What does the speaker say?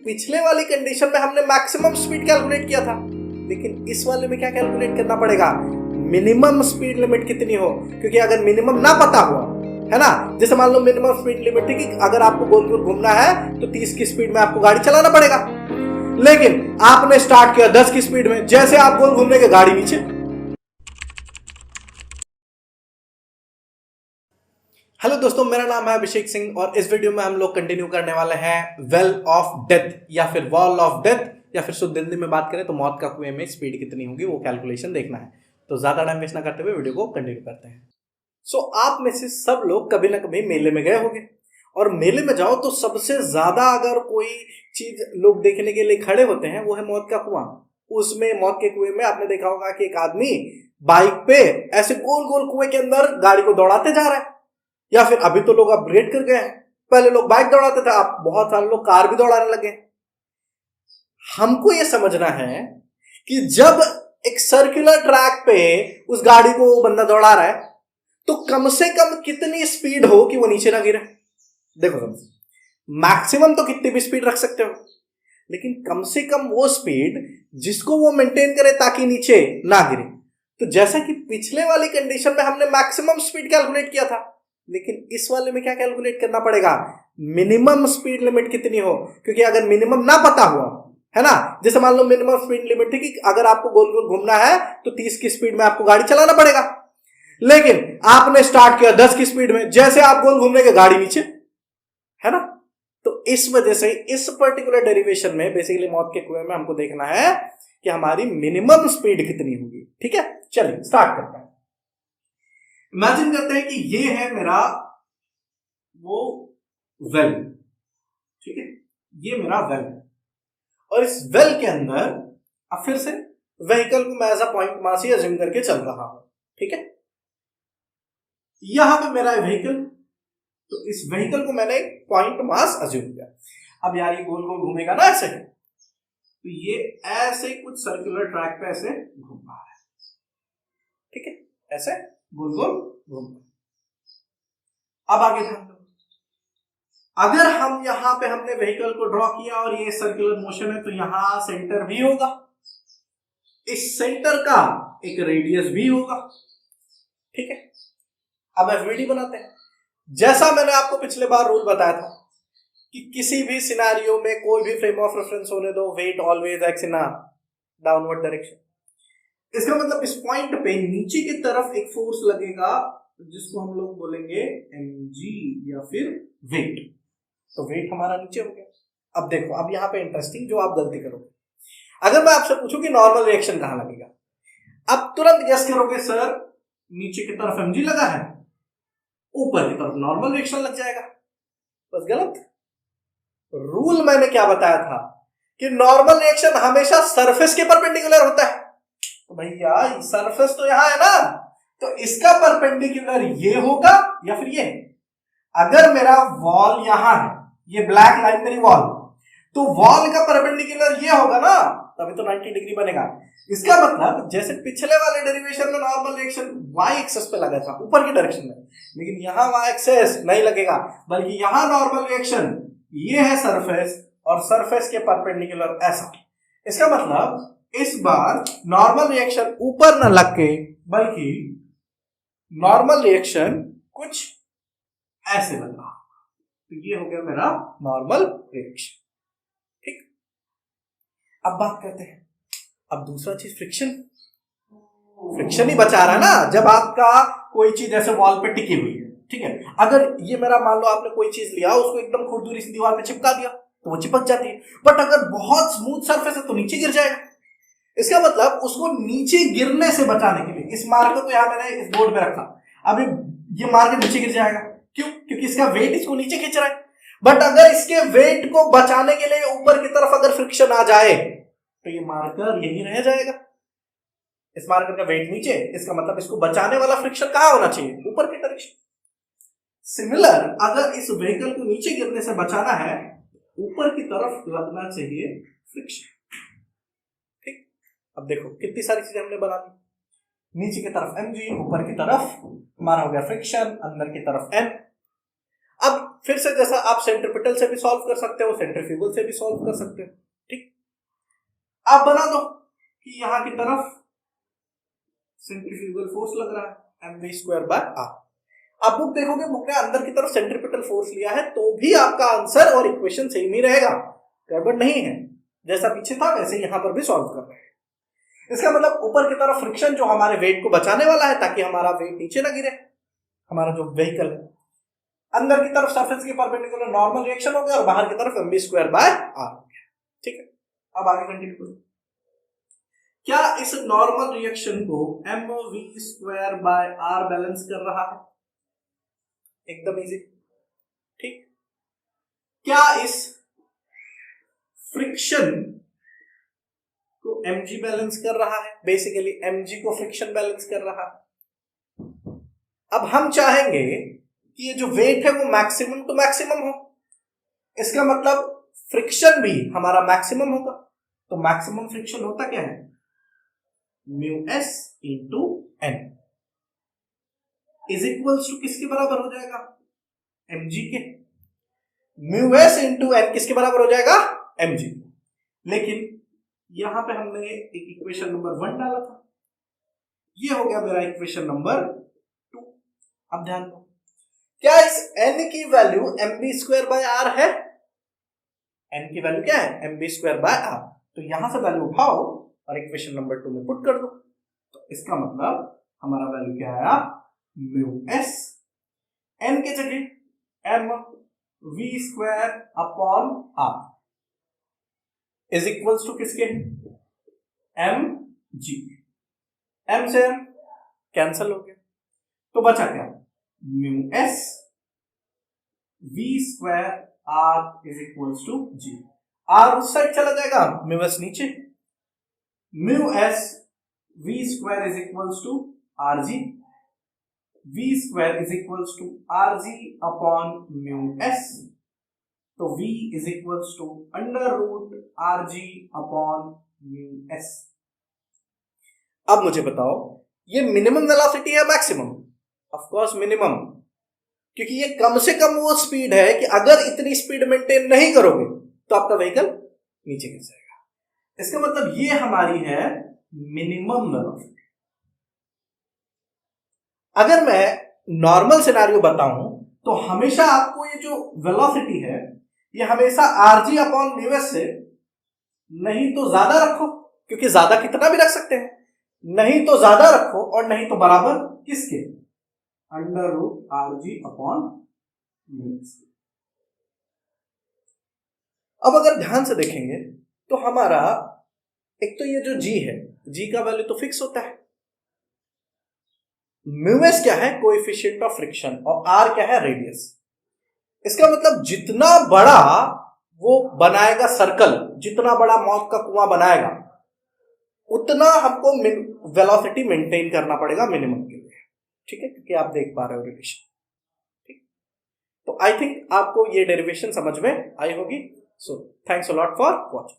पिछले वाली कंडीशन में हमने मैक्सिमम स्पीड कैलकुलेट किया था, लेकिन इस वाले में क्या कैलकुलेट करना पड़ेगा, मिनिमम स्पीड लिमिट कितनी हो। क्योंकि अगर मिनिमम ना पता हुआ, है ना, जैसे मान लो मिनिमम स्पीड लिमिट थी कि अगर आपको गोल गोल घूमना है तो 30 की स्पीड में आपको गाड़ी चलाना पड़ेगा, लेकिन आपने स्टार्ट किया 10 की स्पीड में, जैसे आप गोल घूमने के गाड़ी नीचे। हेलो दोस्तों, मेरा नाम है अभिषेक सिंह और इस वीडियो में हम लोग कंटिन्यू करने वाले हैं वेल ऑफ डेथ या फिर वॉल ऑफ डेथ, या फिर शुद्ध हिंदी में बात करें तो मौत का कुएं में स्पीड कितनी होगी वो कैलकुलेशन देखना है। तो ज्यादा टाइम वेस्ट ना करते हुए वीडियो को कंटिन्यू करते हैं। आप में से सब लोग कभी ना कभी मेले में गए होंगे, और मेले में जाओ तो सबसे ज्यादा अगर कोई चीज लोग देखने के लिए खड़े होते हैं वो है मौत का कुआं। उसमें मौत के कुएं में आपने देखा होगा कि एक आदमी बाइक पे ऐसे गोल गोल कुएं के अंदर गाड़ी को दौड़ाते जा रहा है, या फिर अभी तो लोग अपग्रेड कर गए हैं, पहले लोग बाइक दौड़ाते थे, अब बहुत सारे लोग कार भी दौड़ाने लगे। हमको यह समझना है कि जब एक सर्कुलर ट्रैक पे उस गाड़ी को वो बंदा दौड़ा रहा है तो कम से कम कितनी स्पीड हो कि वो नीचे ना गिरे। देखो, मैक्सिमम तो कितनी भी स्पीड रख सकते हो, लेकिन कम से कम वो स्पीड जिसको वो मेंटेन करे ताकि नीचे ना गिरे। तो जैसा कि पिछले वाली कंडीशन में हमने मैक्सिमम स्पीड कैलकुलेट किया था, लेकिन इस वाले में क्या कैलकुलेट करना पड़ेगा, मिनिमम स्पीड लिमिट कितनी हो। क्योंकि अगर मिनिमम ना पता हुआ, है ना, जैसे मान लो मिनिमम स्पीड लिमिट थी कि अगर आपको गोल गोल घूमना है तो 30 की स्पीड में आपको गाड़ी चलाना पड़ेगा, लेकिन आपने स्टार्ट किया 10 की स्पीड में, जैसे आप गोल घूमने के गाड़ी नीचे, है ना। तो इस वजह से इस पर्टिकुलर डेरिवेशन में बेसिकली मौत के कुएं में हमको देखना है कि हमारी मिनिमम स्पीड कितनी होगी। ठीक है, चलिए स्टार्ट करते हैं। इमेजिन करते हैं कि ये है मेरा वो वेल, ठीक है, ये मेरा वेल है, और इस वेल के अंदर अब फिर से व्हीकल को मैं एज अ पॉइंट मास ही अज्यूम करके चल रहा हूं। ठीक है, यहां पे मेरा व्हीकल, तो इस व्हीकल को मैंने पॉइंट मास अज्यूम किया। अब यार ये गोल गोल घूमेगा ना ऐसे, तो ये ऐसे कुछ सर्कुलर ट्रैक पे ऐसे घूम रहा है। ठीक है, ऐसे गोल गोल घूम रहा है। अब आगे ध्यान दो, अगर हम यहां पे हमने व्हीकल को ड्रॉ किया और ये सर्कुलर मोशन है तो यहां सेंटर भी होगा, इस सेंटर का एक रेडियस भी होगा। ठीक है, अब एफवीडी बनाते हैं। जैसा मैंने आपको पिछले बार रूल बताया था कि किसी भी सिनेरियो में कोई भी फ्रेम ऑफ रेफरेंस होने दो, weight always acts in downward direction. इसका मतलब इस पॉइंट पे नीचे की तरफ एक फोर्स लगेगा जिसको हम लोग बोलेंगे mg या फिर वेट। तो वेट हमारा नीचे हो गया। अब देखो, अब यहां पे इंटरेस्टिंग जो आप गलती करोगे, अगर मैं आपसे पूछूं कि नॉर्मल रिएक्शन कहां लगेगा, अब तुरंत गेस करोगे सर नीचे की तरफ mg लगा है, ऊपर की तरफ नॉर्मल रिएक्शन लग जाएगा। बस गलत। रूल मैंने क्या बताया था कि नॉर्मल रिएक्शन हमेशा सरफेस के परपेंडिकुलर होता है। तो भैया सरफेस तो यहां है ना, तो इसका परपेंडिकुलर ये होगा या फिर ये। अगर मेरा वॉल यहां है, ये ब्लैक लाइन मेरी वॉल, तो वॉल का परपेंडिकुलर ये होगा ना, तभी तो 90 डिग्री बनेगा। इसका मतलब जैसे पिछले वाले डेरिवेशन में नॉर्मल रिएक्शन वाई एक्सेस पे लगा था ऊपर की डायरेक्शन में, लेकिन यहां वाई एक्सेस नहीं लगेगा, बल्कि यहां नॉर्मल रिएक्शन ये है सरफेस, और सरफेस के परपेंडिकुलर ऐसा। इसका मतलब इस बार नॉर्मल रिएक्शन ऊपर न लग के बल्कि नॉर्मल रिएक्शन कुछ ऐसे लग रहा, तो ये हो गया मेरा नॉर्मल रिएक्शन। ठीक, अब बात करते हैं, अब दूसरा चीज फ्रिक्शन। फ्रिक्शन ही बचा रहा है ना, जब आपका कोई चीज ऐसे वॉल पे टिकी हुई है, ठीक है, अगर ये मेरा मान लो आपने कोई चीज लिया, उसको एकदम खुरदुरी से दीवार पे चिपका दिया तो वो चिपक जाती है, बट अगर बहुत स्मूथ सरफेस है तो नीचे गिर जाएगा। इसका मतलब उसको नीचे गिरने से बचाने के लिए इस मार्कर को यहां मैंने इस बोर्ड पे रखा, अभी ये मार्कर नीचे गिर जाएगा। क्यों? क्योंकि इसका वेट इसको नीचे खींच रहा है। बट अगर इसके वेट को बचाने के लिए ऊपर की तरफ अगर फ्रिक्शन आ जाए तो ये मार्कर यही रह जाएगा, इस मार्कर का वेट नीचे, इसका मतलब इसको बचाने वाला फ्रिक्शन कहां होना चाहिए, ऊपर की डायरेक्शन। सिमिलर अगर इस व्हीकल को नीचे गिरने से बचाना है, ऊपर की तरफ लगना चाहिए फ्रिक्शन। ठीक, अब देखो कितनी सारी चीजें हमने बना दी, नीचे की तरफ mg, ऊपर की तरफ हमारा हो गया फ्रिक्शन, अंदर की तरफ n। अब फिर से जैसा आप सेंट्रिपिटल से भी सॉल्व कर सकते हो, सेंट्रीफ्यूगल से भी सॉल्व कर सकते हो। ठीक, आप बना दो कि यहां की तरफ सेंट्रीफ्यूगल फोर्स लग रहा है mv²/r। आप बुक देखोगे, बुक ने अंदर की तरफ सेंट्रीपिटल फोर्स लिया है, तो भी आपका आंसर और इक्वेशन सेम ही रहेगा, गड़बड़ नहीं है। जैसा पीछे था वैसे यहां पर भी सॉल्व कर रहे हैं। इसका मतलब ऊपर की तरफ फ्रिक्शन जो हमारे वेट को बचाने वाला है ताकि हमारा वेट नीचे ना गिरे, हमारा जो व्हीकल है, अंदर की तरफ सरफेस के परपेंडिकुलर नॉर्मल रिएक्शन हो गया और बाहर की तरफ mv²/r हो गया। ठीक है, अब आगे कंटिन्यू करो। क्या इस नॉर्मल रिएक्शन को mv²/r बैलेंस कर रहा है? एकदम इजी। ठीक, क्या इस फ्रिक्शन को mg बैलेंस कर रहा है? बेसिकली mg को फ्रिक्शन बैलेंस कर रहा है। अब हम चाहेंगे कि ये जो वेट है वो मैक्सिमम टू मैक्सिमम हो, इसका मतलब फ्रिक्शन भी हमारा मैक्सिमम होगा। तो मैक्सिमम फ्रिक्शन होता क्या है? μs into n is equals to किसके बराबर हो जाएगा? mg के। μs इंटू n किसके बराबर हो जाएगा? mg। लेकिन यहां पे हमने एक इक्वेशन नंबर 1 डाला था, ये हो गया मेरा इक्वेशन नंबर 2। अब ध्यान दो, क्या इस n की वैल्यू mv²/r है? n की वैल्यू क्या है? mv²/r। तो यहां से वैल्यू उठाओ और इक्वेशन नंबर 2 में पुट कर दो। तो इसका मतलब हमारा वैल्यू क्या आया? μs, n के जगह mv²/r इज इक्वल्स टू किसके? mg। m से m कैंसल हो गया, तो बचा क्या? μs v²r is equals to g। r उस साइड चला जाएगा, μs नीचे, μs v² is equals to rg, v² is equals to rg upon μs। तो v is equals to √rg upon μs। अब मुझे बताओ, ये मिनिमम वेलोसिटी है मैक्सिमम? ऑफ कोर्स मिनिमम, क्योंकि ये कम से कम वो स्पीड है कि अगर इतनी स्पीड मेंटेन नहीं करोगे तो आपका व्हीकल नीचे गिर जाएगा। इसका मतलब ये हमारी है मिनिमम वेलोसिटी। अगर मैं नॉर्मल सिनेरियो बताऊं तो हमेशा आपको ये जो वेलोसिटी है ये हमेशा rg अपॉन μs से नहीं तो ज्यादा रखो, क्योंकि ज्यादा कितना भी रख सकते हैं, नहीं तो ज्यादा रखो और नहीं तो बराबर किसके? √rg upon μs। अब अगर ध्यान से देखेंगे तो हमारा एक तो ये जो g है, g का वैल्यू तो फिक्स होता है, μs क्या है? कोएफिशिएंट ऑफ फ्रिक्शन, और r क्या है? रेडियस। इसका मतलब जितना बड़ा वो बनाएगा सर्कल, जितना बड़ा मौत का कुआं बनाएगा, उतना हमको वेलोसिटी मेंटेन करना पड़ेगा मिनिमम के लिए। ठीक है, क्योंकि आप देख पा रहे हो रिलेशन। ठीक, तो आई थिंक आपको ये डेरिवेशन समझ में आई होगी। So thanks a lot for watching.